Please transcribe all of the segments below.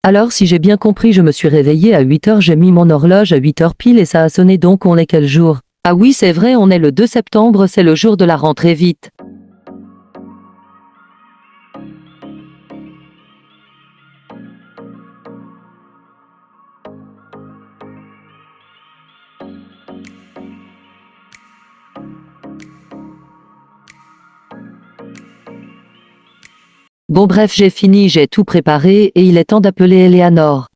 Alors si j'ai bien compris, je me suis réveillée à 8 heures, j'ai mis mon horloge à 8 heures pile et ça a sonné, donc on est quel jour? Ah oui, c'est vrai, on est le 2 septembre, c'est le jour de la rentrée, vite. Bon bref, j'ai fini, j'ai tout préparé et il est temps d'appeler Eleanor.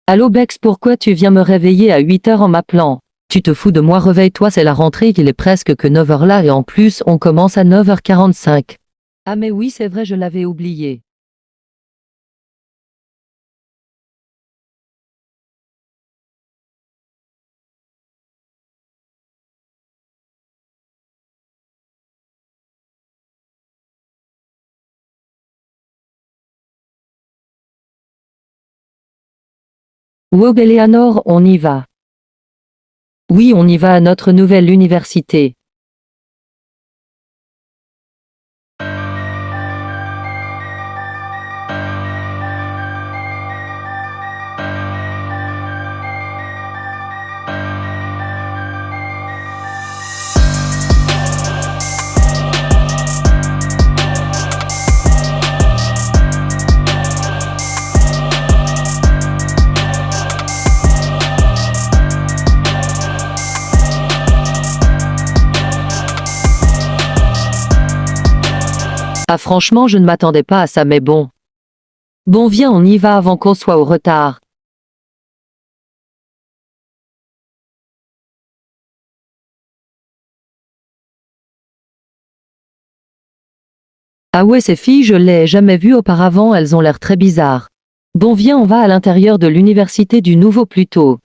Allô Bex, pourquoi tu viens me réveiller à 8 heures en m'appelant? Tu te fous de moi, réveille-toi, c'est la rentrée, qu'il est presque que 9 heures là et en plus on commence à 9h45. Ah mais oui, c'est vrai, je l'avais oublié. Wow Eleanor, on y va. Oui, on y va à notre nouvelle université. Ah franchement, je ne m'attendais pas à ça, mais bon. Bon viens, on y va avant qu'on soit au retard. Ah ouais, ces filles, je les ai jamais vues auparavant, elles ont l'air très bizarres. Bon viens, on va à l'intérieur de l'université du nouveau plus tôt.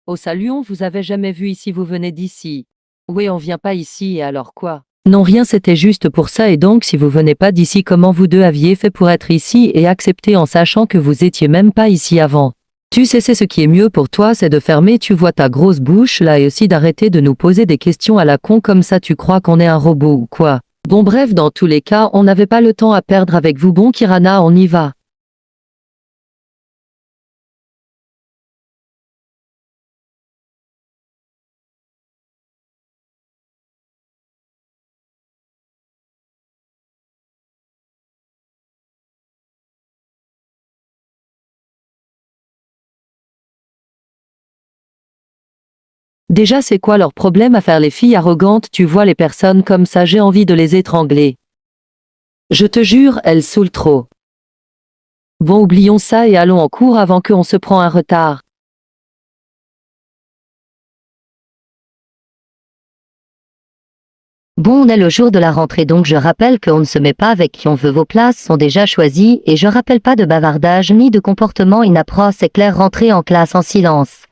Oh salut, on vous avait jamais vu ici, vous venez d'ici. Oui, on vient pas ici, et alors quoi? Non rien, c'était juste pour ça, et donc si vous venez pas d'ici, comment vous deux aviez fait pour être ici et accepter en sachant que vous étiez même pas ici avant? Tu sais, c'est ce qui est mieux pour toi, c'est de fermer, tu vois, ta grosse bouche là, et aussi d'arrêter de nous poser des questions à la con comme ça, tu crois qu'on est un robot ou quoi? Bon bref, dans tous les cas, on n'avait pas le temps à perdre avec vous. Bon Kirana, on y va. Déjà, c'est quoi leur problème à faire les filles arrogantes? Tu vois les personnes comme ça, j'ai envie de les étrangler. Je te jure, elles saoulent trop. Bon, oublions ça et allons en cours avant qu'on se prend un retard. Bon, on est le jour de la rentrée, donc je rappelle qu'on ne se met pas avec qui on veut, vos places sont déjà choisies et je rappelle pas de bavardage ni de comportement inapproche, c'est clair, rentrer en classe en silence.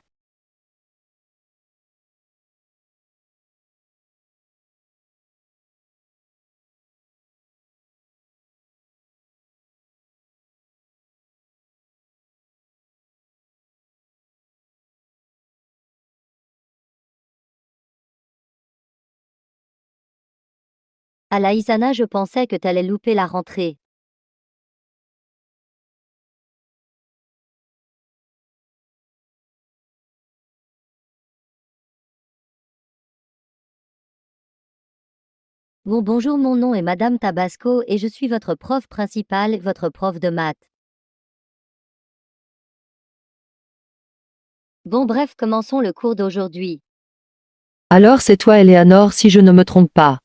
À la Isana, je pensais que t'allais louper la rentrée. Bon, bonjour, mon nom est Madame Tabasco et je suis votre prof principale, votre prof de maths. Bon, bref, commençons le cours d'aujourd'hui. Alors c'est toi, Eleanor, si je ne me trompe pas.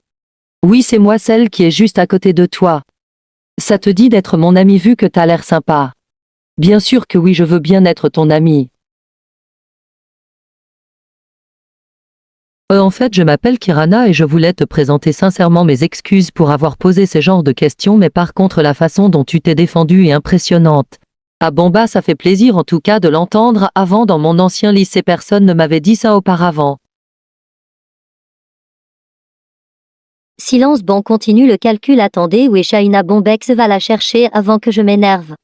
Oui, c'est moi, celle qui est juste à côté de toi. Ça te dit d'être mon amie vu que t'as l'air sympa? Bien sûr que oui, je veux bien être ton amie. En fait, je m'appelle Kirana et je voulais te présenter sincèrement mes excuses pour avoir posé ces genres de questions, mais par contre la façon dont tu t'es défendue est impressionnante. Ah bon bah ça fait plaisir en tout cas de l'entendre. Avant dans mon ancien lycée personne ne m'avait dit ça auparavant. Silence. Bon, continue le calcul. Attendez, où est Shaina? Bon, Bex va la chercher avant que je m'énerve.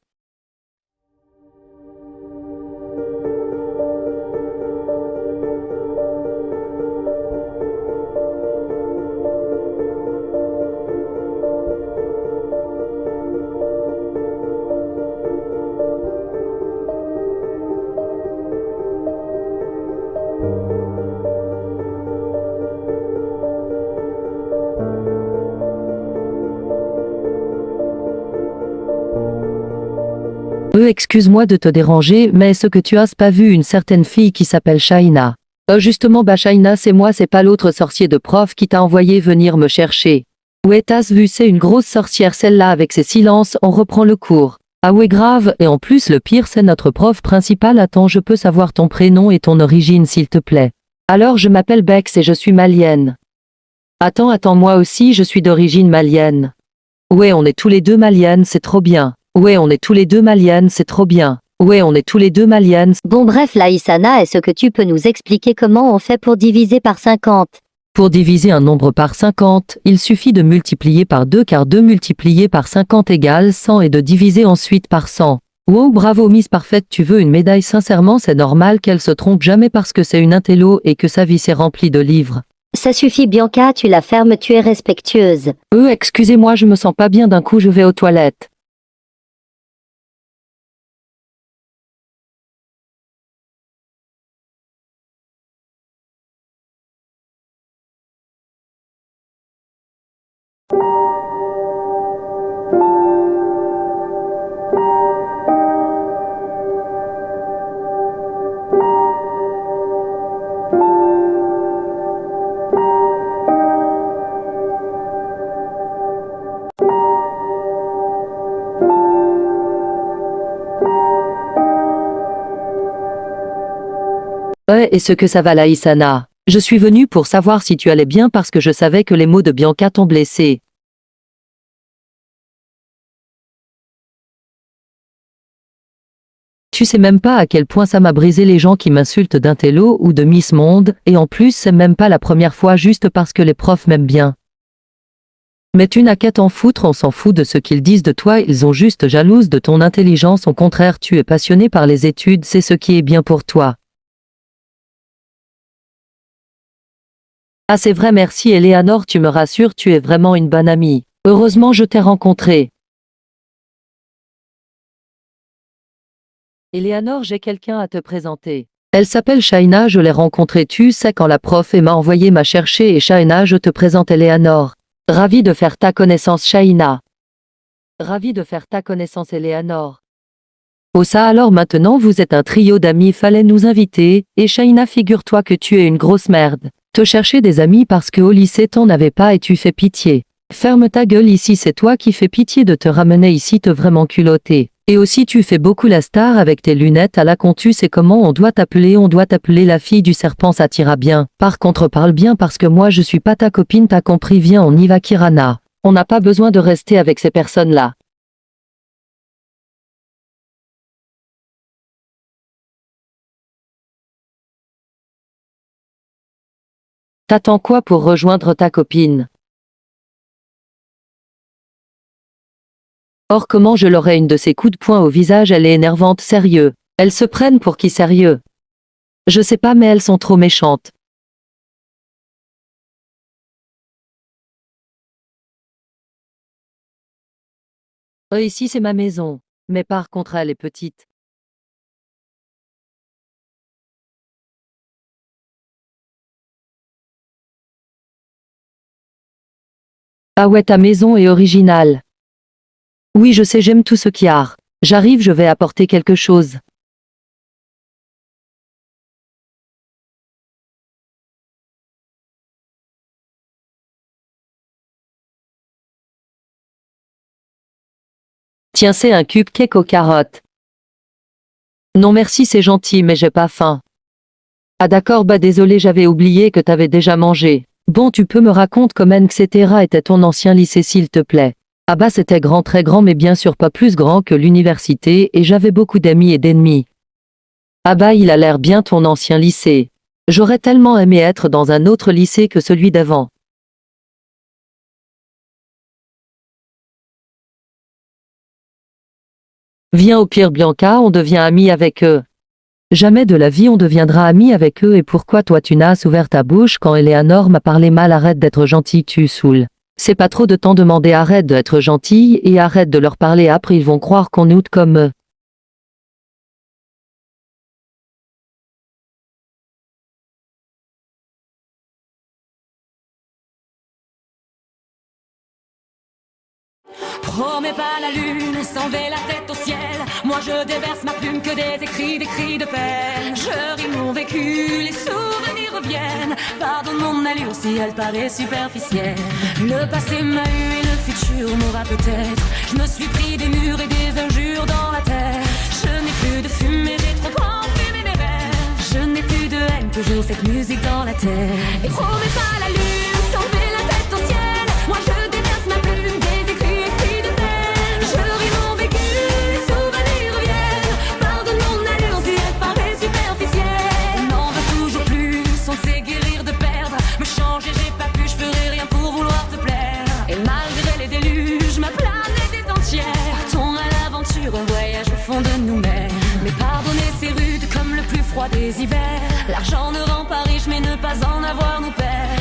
Excuse-moi de te déranger, mais est-ce que tu as pas vu une certaine fille qui s'appelle Shaina? Justement bah Shaina c'est moi, c'est pas l'autre sorcier de prof qui t'a envoyé venir me chercher. Ouais t'as vu, c'est une grosse sorcière celle-là avec ses silences, on reprend le cours. Ah ouais grave, et en plus le pire c'est notre prof principal. Attends, je peux savoir ton prénom et ton origine s'il te plaît? Alors je m'appelle Bex et je suis malienne. Attends, moi aussi je suis d'origine malienne. Ouais on est tous les deux maliennes, c'est trop bien. Ouais on est tous les deux maliennes, c'est trop bien. Ouais on est tous les deux maliennes. Bon, bref, Laïsana, est-ce que tu peux nous expliquer comment on fait pour diviser par 50? Pour diviser un nombre par 50, il suffit de multiplier par 2 car 2 multiplié par 50 égale 100 et de diviser ensuite par 100. Wow bravo Miss Parfaite, tu veux une médaille? Sincèrement c'est normal qu'elle se trompe jamais parce que c'est une intello et que sa vie s'est remplie de livres. Ça suffit, Bianca, tu la fermes, tu es respectueuse. Excusez-moi, je me sens pas bien, d'un coup je vais aux toilettes. Et ce que ça va Laïsana? Je suis venue pour savoir si tu allais bien parce que je savais que les mots de Bianca t'ont blessé. Tu sais même pas à quel point ça m'a brisé les gens qui m'insultent d'intello ou de Miss Monde, et en plus c'est même pas la première fois juste parce que les profs m'aiment bien. Mais tu n'as qu'à t'en foutre, on s'en fout de ce qu'ils disent de toi, ils ont juste jalouse de ton intelligence, au contraire tu es passionné par les études, c'est ce qui est bien pour toi. Ah c'est vrai, merci Eleanor, tu me rassures, tu es vraiment une bonne amie. Heureusement je t'ai rencontrée. Eleanor, j'ai quelqu'un à te présenter. Elle s'appelle Shaina, je l'ai rencontrée, tu sais, quand la prof m'a envoyé m'a chercher, et Shaina, je te présente Eleanor. Ravi de faire ta connaissance Shaina. Ravi de faire ta connaissance Eleanor. Oh ça alors maintenant vous êtes un trio d'amis, fallait nous inviter, et Shaina figure-toi que tu es une grosse merde. Te chercher des amis parce que au lycée t'en avais pas et tu fais pitié. Ferme ta gueule ici, c'est toi qui fais pitié de te ramener ici, te vraiment culotté. Et aussi tu fais beaucoup la star avec tes lunettes à la con, tu sais comment on doit t'appeler la fille du serpent, ça t'ira bien. Par contre parle bien parce que moi je suis pas ta copine, t'as compris? Viens on y va Kirana. On n'a pas besoin de rester avec ces personnes-là. T'attends quoi pour rejoindre ta copine? Or comment je l'aurais une de ces coups de poing au visage, elle est énervante, sérieux. Elles se prennent pour qui, sérieux? Je sais pas mais elles sont trop méchantes. Ici c'est ma maison. Mais par contre elle est petite. Ah ouais ta maison est originale. Oui je sais, j'aime tout ce qu'il y a. J'arrive, je vais apporter quelque chose. Tiens c'est un cupcake aux carottes. Non merci c'est gentil mais j'ai pas faim. Ah d'accord, bah désolé, j'avais oublié que t'avais déjà mangé. Bon, tu peux me raconter comment etc. était ton ancien lycée s'il te plaît. Ah bah c'était grand, très grand, mais bien sûr pas plus grand que l'université et j'avais beaucoup d'amis et d'ennemis. Ah bah il a l'air bien ton ancien lycée. J'aurais tellement aimé être dans un autre lycée que celui d'avant. Viens au pire Bianca, on devient amis avec eux. Jamais de la vie on deviendra amis avec eux et pourquoi toi tu n'as ouvert ta bouche quand Eleanor m'a parlé mal, arrête d'être gentil, tu saoules. C'est pas trop de temps demander, arrête d'être gentil et arrête de leur parler, après ils vont croire qu'on est comme eux. Promets pas la lune, s'enlever la tête au ciel. Moi je déverse ma plume que des cris de peine. Je ris mon vécu, les souvenirs reviennent. Pardonne mon allure si elle paraît superficielle. Le passé m'a eu et le futur m'aura peut-être. Je me suis pris des murs et des injures dans la tête. Je n'ai plus de fumée, j'ai trop enfumé mes rêves. Je n'ai plus de haine, toujours cette musique dans la tête. Et promets pas la lune, s'enlever la tête au ciel. Moi je déverse ma plume, des cris de peine. Je ris mon vécu, les souvenirs reviennent. Pardonne mon allure si elle paraît superficielle. On n'en veut toujours plus, on sait guérir de perdre. Me changer j'ai pas pu, je ferai rien pour vouloir te plaire. Et malgré les déluges, ma planète est entière. Partons à l'aventure, un voyage au fond de nous-mêmes. Mais pardonner c'est rude comme le plus froid des hivers. L'argent ne rend pas riche mais ne pas en avoir nous perd.